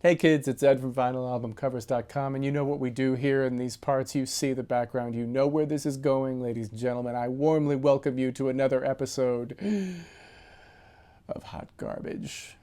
Hey kids, it's Ed from VinylAlbumCovers.com, and you know what we do here in these parts. You see the background, you know where this is going, ladies and gentlemen. I warmly welcome you to another episode of Hot Garbage.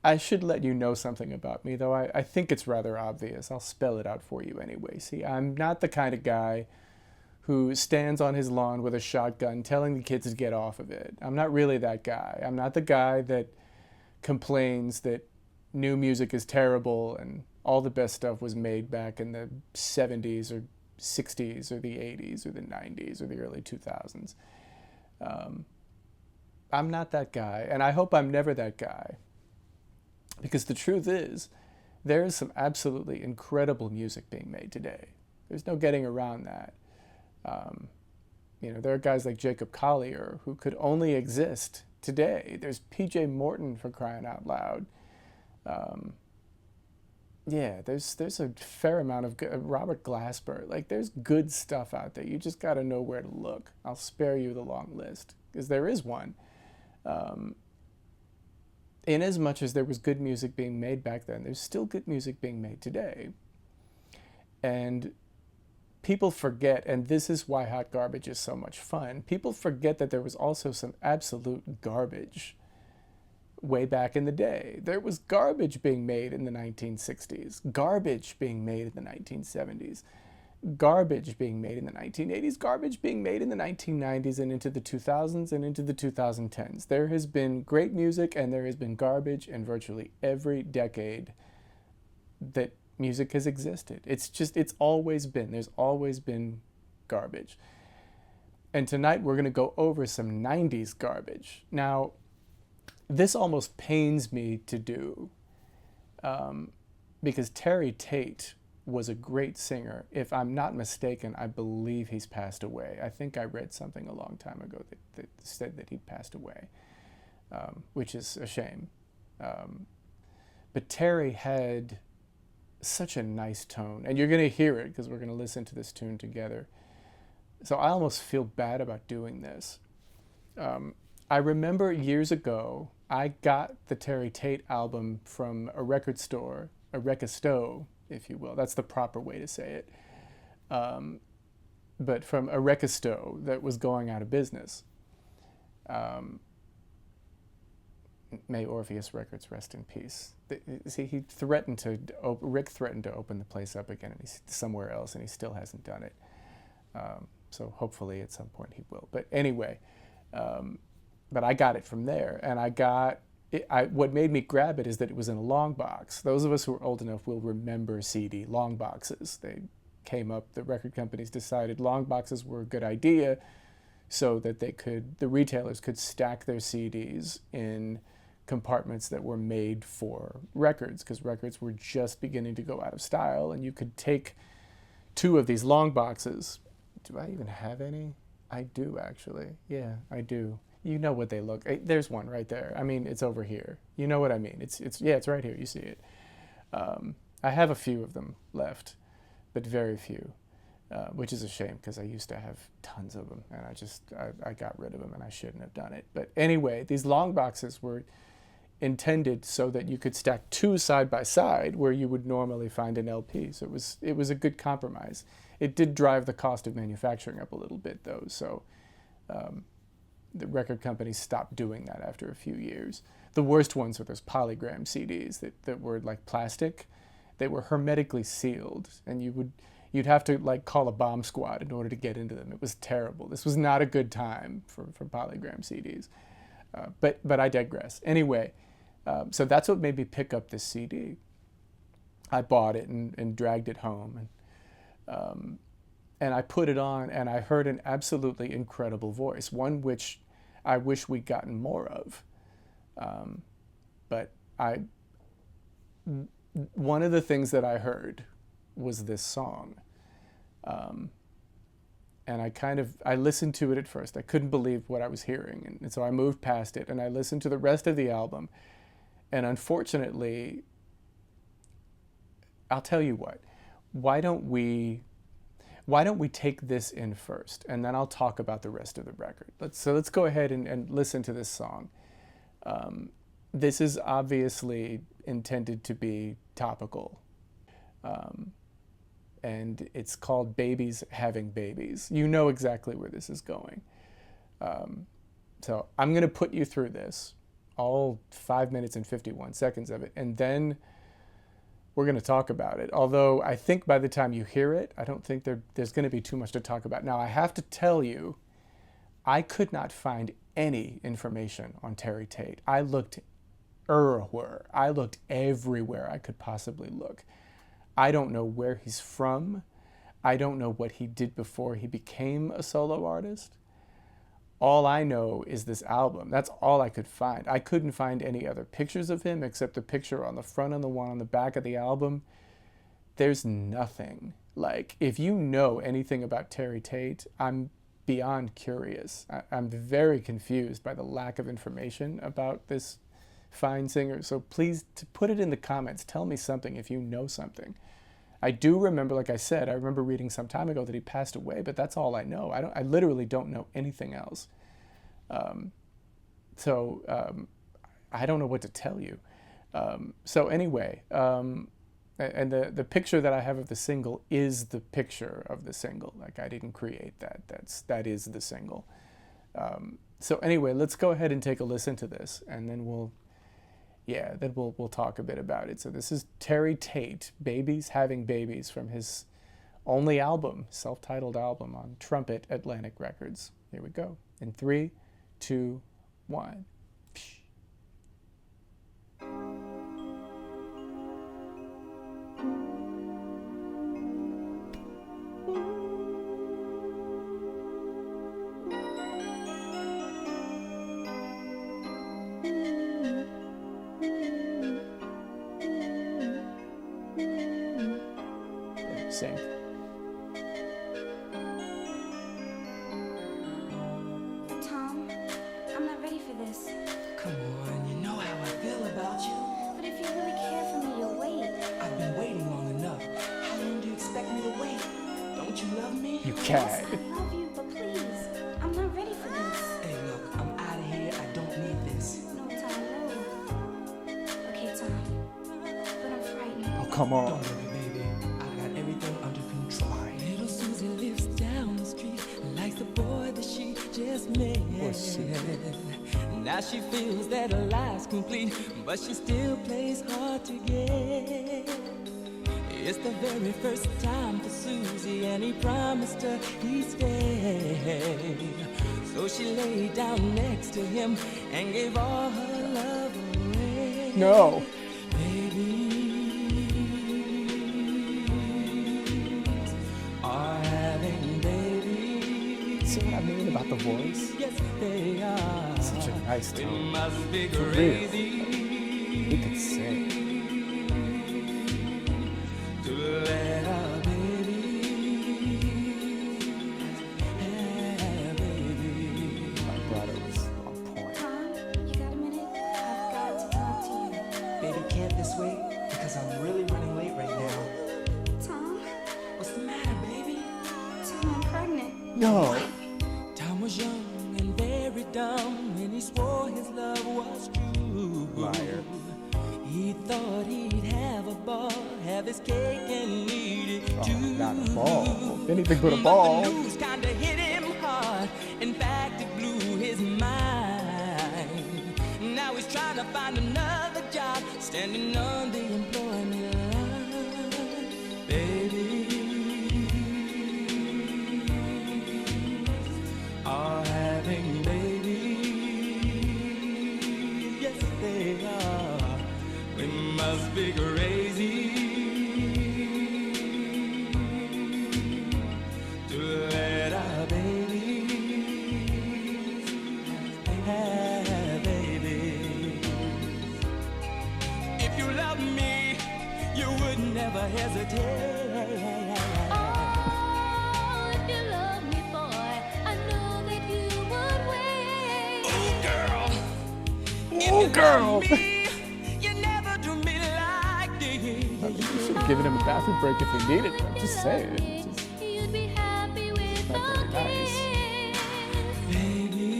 I should let you know something about me, though I think it's rather obvious. I'll spell it out for you anyway. See, I'm not the kind of guy who stands on his lawn with a shotgun telling the kids to get off of it. I'm not really that guy. I'm not the guy that complains that new music is terrible and all the best stuff was made back in the 70s or 60s or the 80s or the 90s or the early 2000s. I'm not that guy, and I hope I'm never that guy. Because the truth is, there is some absolutely incredible music being made today. There's no getting around that. There are guys like Jacob Collier who could only exist today. There's P.J. Morton, for crying out loud. There's a fair amount of Robert Glasper. Like, there's good stuff out there. You just got to know where to look. I'll spare you the long list, because there is one. In as much as there was good music being made back then, there's still good music being made today. And people forget, and this is why Hot Garbage is so much fun, people forget that there was also some absolute garbage way back in the day. There was garbage being made in the 1960s, garbage being made in the 1970s, garbage being made in the 1980s, garbage being made in the 1990s and into the 2000s and into the 2010s. There has been great music and there has been garbage in virtually every decade that music has existed. It's always been. There's always been garbage. And tonight we're going to go over some 90s garbage. Now, this almost pains me to do because Terry Tate was a great singer. If I'm not mistaken, I believe he's passed away. I think I read something a long time ago that said that he'd passed away, which is a shame. But Terry had such a nice tone, and you're going to hear it because we're going to listen to this tune together. So I almost feel bad about doing this. I remember years ago, I got the Terry Tate album from a record store, a Rekisto, if you will. That's the proper way to say it. But from a Rekisto that was going out of business. May Orpheus Records rest in peace. See, Rick threatened to open the place up again, and he's somewhere else, and he still hasn't done it. So hopefully at some point he will. But anyway, but I got it from there, and what made me grab it is that it was in a long box. Those of us who are old enough will remember CD long boxes. They came up, the record companies decided long boxes were a good idea so that the retailers could stack their CDs in compartments that were made for records, because records were just beginning to go out of style, and you could take two of these long boxes. Do I even have any? I do, actually. Yeah, I do. You know what they look. There's one right there. I mean, it's over here. You know what I mean. It's right here. You see it. I have a few of them left, but very few, which is a shame because I used to have tons of them, and I got rid of them, and I shouldn't have done it. But anyway, these long boxes were intended so that you could stack two side by side where you would normally find an LP. So it was a good compromise. It did drive the cost of manufacturing up a little bit, though. So the record companies stopped doing that after a few years. The worst ones were those polygram CDs that were like plastic. They were hermetically sealed, and you'd have to like call a bomb squad in order to get into them. It was terrible. This was not a good time for polygram CDs. But I digress. Anyway, so that's what made me pick up this CD. I bought it and dragged it home, and I put it on, and I heard an absolutely incredible voice, one which I wish we'd gotten more of. But one of the things that I heard was this song. And I listened to it at first. I couldn't believe what I was hearing. And so I moved past it and I listened to the rest of the album. And unfortunately, I'll tell you what, why don't we take this in first, and then I'll talk about the rest of the record. Let's go ahead and listen to this song. this is obviously intended to be topical. And it's called Babies Having Babies. You know exactly where this is going. So I'm going to put you through this, all 5 minutes and 51 seconds of it, and then we're going to talk about it. Although I think by the time you hear it, I don't think there's going to be too much to talk about. Now, I have to tell you, I could not find any information on Terry Tate. I looked everywhere. I looked everywhere I could possibly look. I don't know where he's from. I don't know what he did before he became a solo artist. All I know is this album. That's all I could find. I couldn't find any other pictures of him except the picture on the front and the one on the back of the album. There's nothing. Like, if you know anything about Terry Tate, I'm beyond curious. I'm very confused by the lack of information about this fine singer. So please, put it in the comments. Tell me something if you know something. I do remember, like I said, I remember reading some time ago that he passed away, but that's all I know. I literally don't know anything else. I don't know what to tell you. So anyway, and the picture that I have of the single is the picture of the single. Like, I didn't create that. That is the single. So anyway, let's go ahead and take a listen to this, and then we'll talk a bit about it. So this is Terry Tate, Babies Having Babies, from his only album, self-titled album on Trumpet Atlantic Records. Here we go. In 3, 2, 1. Sing. Tom, I'm not ready for this. Come on, you know how I feel about you. But if you really care for me, you'll wait. I've been waiting long enough. How long do you expect me to wait? Don't you love me? You Yes, can. I love you, but please, I'm not ready for this. Hey, look, I'm out of here. I don't need this. No, Tom, no. Okay, Tom, but I'm frightened. Oh, come on. Don't worry, baby. I got everything under control. Little Susie lives down the street, likes the boy that she just met. Now she feels that her life's complete, but she still plays hard to get. It's the very first time for Susie, and he promised her he'd stay. So she laid down next to him and gave all her love away. No. See what I mean about the voice? Yes, they are. Such a nice tone. Must be For real. crazy He could sing. to let our baby have baby. Vibrato was on point. Tom, you got a minute? I've got to talk to you. Baby, can't this wait? Because I'm really running late right now. Tom? What's the matter, baby? Tom, I'm pregnant. No. Tom was young and very dumb, and he swore his love was true. Liar. He thought he'd have a ball, have his cake and eat it Oh, too. not a ball. Anything but a ball. But the news kinda hit him hard. In fact, it blew his mind. Now he's trying to find another job, standing on the employment line. Baby are having babies. Yes, they are. We must be crazy to let our babies have babies. If you love me, you would never hesitate. Oh, if you love me, boy, I know that you would wait. Ooh, girl. If Oh, you girl. love me, you never do me like I this. think you should have given him a bathroom break if he needed one. Just saying. It's just You'd be happy with not very nice. Baby,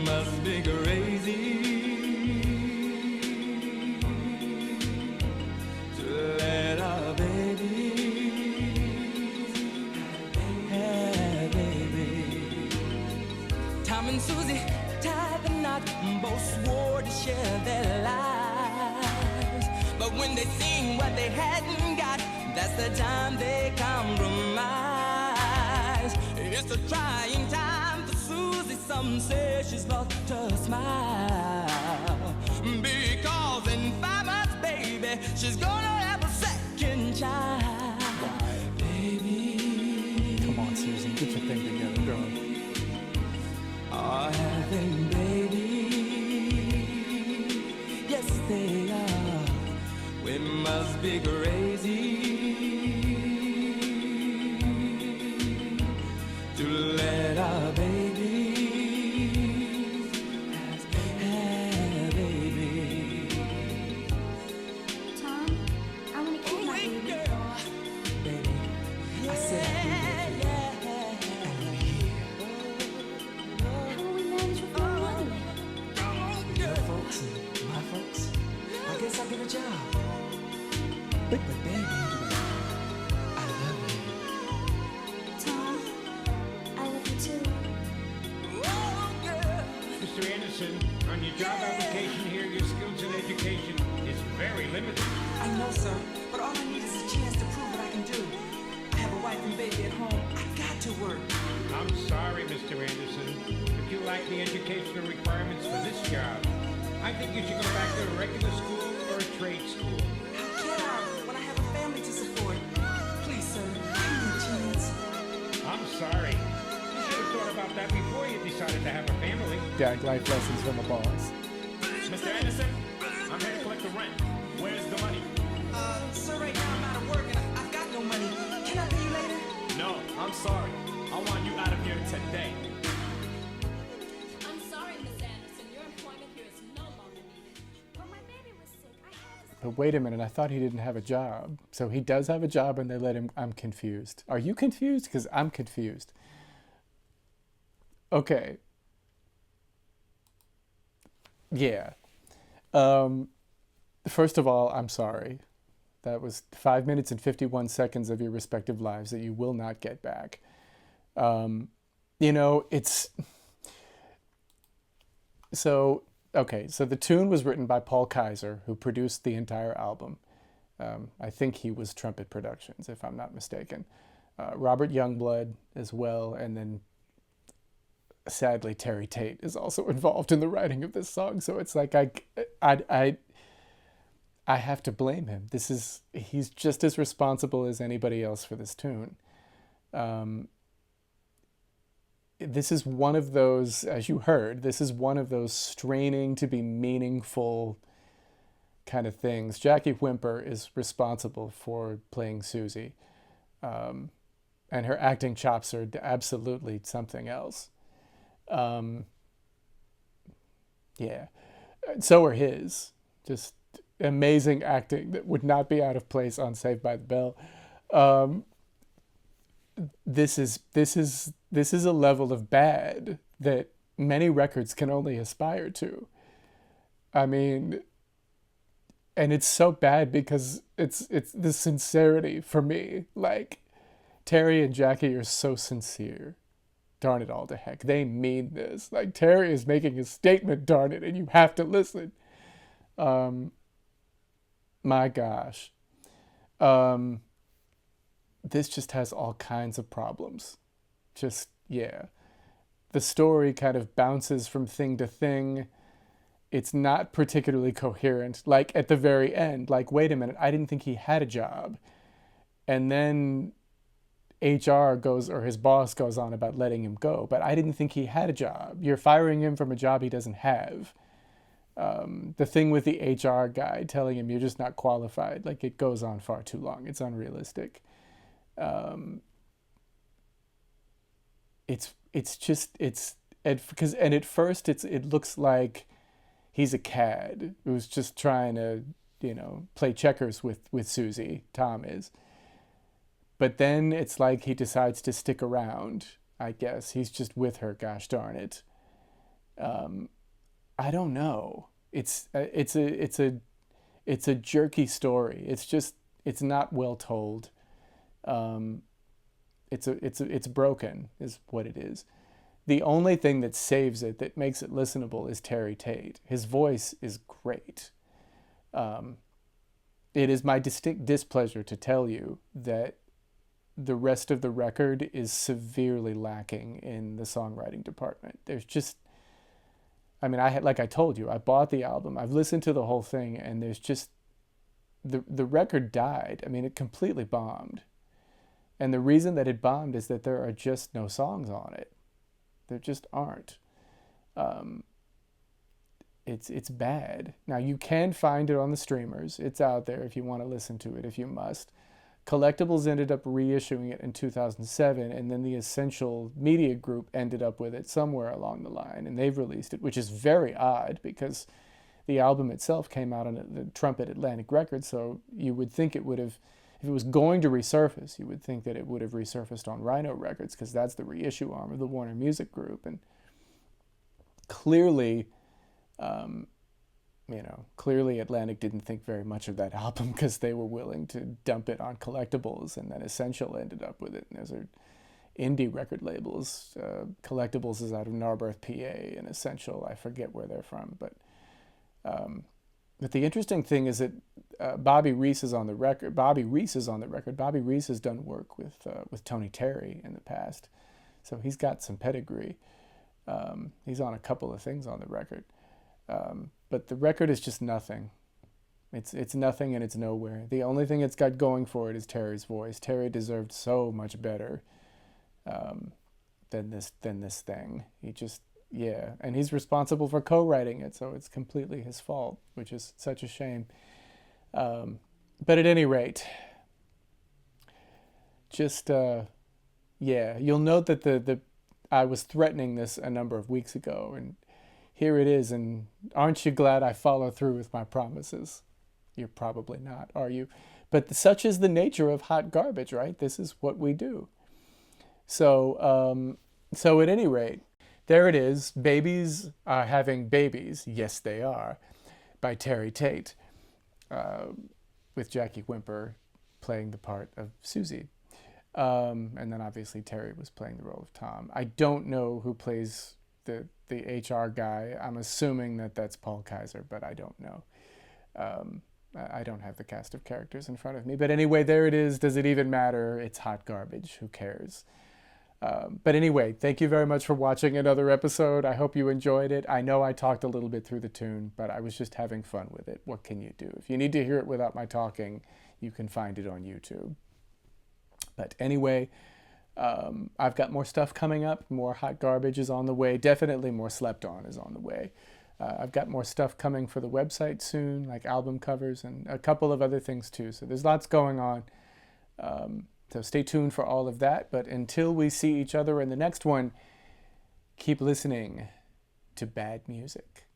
must be crazy to let our babies have babies. Tom and Susie tied the knot, both swore to share their lives. But when they seen what they hadn't got, that's the time they compromise. It's a trying time for Susie. Some say she's lost her smile, because in 5 months, baby, she's gonna have a second child. Baby, Come on, Susan, get your thing together, girl. are having babies. Yes, they are. We must be crazy to let our babies have babies. Tom, I want to keep my baby. Girl, baby, I said I'd be there for you. And you're here. How will we manage with one money? Your folks and my folks. I guess I'll get a job. But baby, I love you. Tom, I love you too. Oh, girl. Mr. Anderson, on your job application here, your skills and education is very limited. I know, sir, but all I need is a chance to prove what I can do. I have a wife and baby at home. I got to work. I'm sorry, Mr. Anderson, but you lack the educational requirements for this job. I think you should go back to a regular school or a trade school. How can I when I have a family to support? Please, sir, give me a chance. I'm sorry. You should have thought about that before you decided to have a family. Gag life lessons from a boss. Mr. Anderson, I'm here to collect the rent. Where's the money? Sir, right now I'm out of work and I've got no money. Can I pay you later? No, I'm sorry. I want you out of here today. I'm sorry, Miss Anderson. Your employment here is no longer needed. But my baby was sick. I had to. But wait a minute, I thought he didn't have a job. So he does have a job and they let him. I'm confused. Are you confused? Because I'm confused. Okay. Yeah. First of all, I'm sorry. That was 5 minutes and 51 seconds of your respective lives that you will not get back. It's... So the tune was written by Paul Kaiser, who produced the entire album. I think he was Trumpet Productions, if I'm not mistaken. Robert Youngblood as well, and then sadly Terry Tate is also involved in the writing of this song. So it's like I have to blame him. He's just as responsible as anybody else for this tune. This is one of those, as you heard, this is one of those straining to be meaningful kind of things. Jackie Whimper is responsible for playing Susie. And her acting chops are absolutely something else. Yeah. So are his. Just amazing acting that would not be out of place on Saved by the Bell. This is a level of bad that many records can only aspire to. I mean, and it's so bad because it's the sincerity for me. Like, Terry and Jackie are so sincere. Darn it all to heck. They mean this. Like, Terry is making a statement, darn it, and you have to listen. My gosh. This just has all kinds of problems. Just, yeah. The story kind of bounces from thing to thing. It's not particularly coherent. Like, at the very end, like, wait a minute, I didn't think he had a job. And then HR goes, or his boss goes on about letting him go. But I didn't think he had a job. You're firing him from a job he doesn't have. The thing with the HR guy telling him you're just not qualified, like, it goes on far too long. It's unrealistic. Because at first it looks like he's a cad who's just trying to, play checkers with Susie. Tom is. But then it's like he decides to stick around, I guess. He's just with her, gosh darn it. I don't know. It's a jerky story. It's not well told. It's broken is what it is. The only thing that saves it, that makes it listenable, is Terry Tate. His voice is great. It is my distinct displeasure to tell you that the rest of the record is severely lacking in the songwriting department. There's just, like I told you, I bought the album, I've listened to the whole thing, and there's just, the record died. It completely bombed. And the reason that it bombed is that there are just no songs on it. There just aren't. It's bad. Now, you can find it on the streamers. It's out there if you want to listen to it, if you must. Collectibles ended up reissuing it in 2007, and then the Essential Media Group ended up with it somewhere along the line, and they've released it, which is very odd because the album itself came out on the Trumpet Atlantic Records, so you would think it would have, if it was going to resurface, you would think that it would have resurfaced on Rhino Records, because that's the reissue arm of the Warner Music Group. And clearly, clearly Atlantic didn't think very much of that album, because they were willing to dump it on Collectibles, and then Essential ended up with it. And those are indie record labels. Collectibles is out of Narberth, PA, and Essential, I forget where they're from. But the interesting thing is that Bobby Reese is on the record. Bobby Reese has done work with Tony Terry in the past, so he's got some pedigree. He's on a couple of things on the record, but the record is just nothing. It's nothing and it's nowhere. The only thing it's got going for it is Terry's voice. Terry deserved so much better than this thing. And he's responsible for co-writing it, so it's completely his fault, which is such a shame. But at any rate, you'll note that I was threatening this a number of weeks ago, and here it is, and aren't you glad I follow through with my promises? You're probably not, are you? But such is the nature of hot garbage, right? This is what we do. So at any rate, there it is. Babies Are Having Babies, Yes They Are, by Terry Tate, with Jackie Whimper playing the part of Susie. And then obviously Terry was playing the role of Tom. I don't know who plays the HR guy. I'm assuming that that's Paul Kaiser, but I don't know. I don't have the cast of characters in front of me. But anyway, there it is. Does it even matter? It's hot garbage. Who cares? But anyway, thank you very much for watching another episode. I hope you enjoyed it. I know I talked a little bit through the tune, but I was just having fun with it. What can you do? If you need to hear it without my talking, you can find it on YouTube. But anyway, I've got more stuff coming up. More hot garbage is on the way. Definitely more Slept On is on the way. I've got more stuff coming for the website soon, like album covers and a couple of other things too. So there's lots going on. So stay tuned for all of that. But until we see each other in the next one, keep listening to bad music.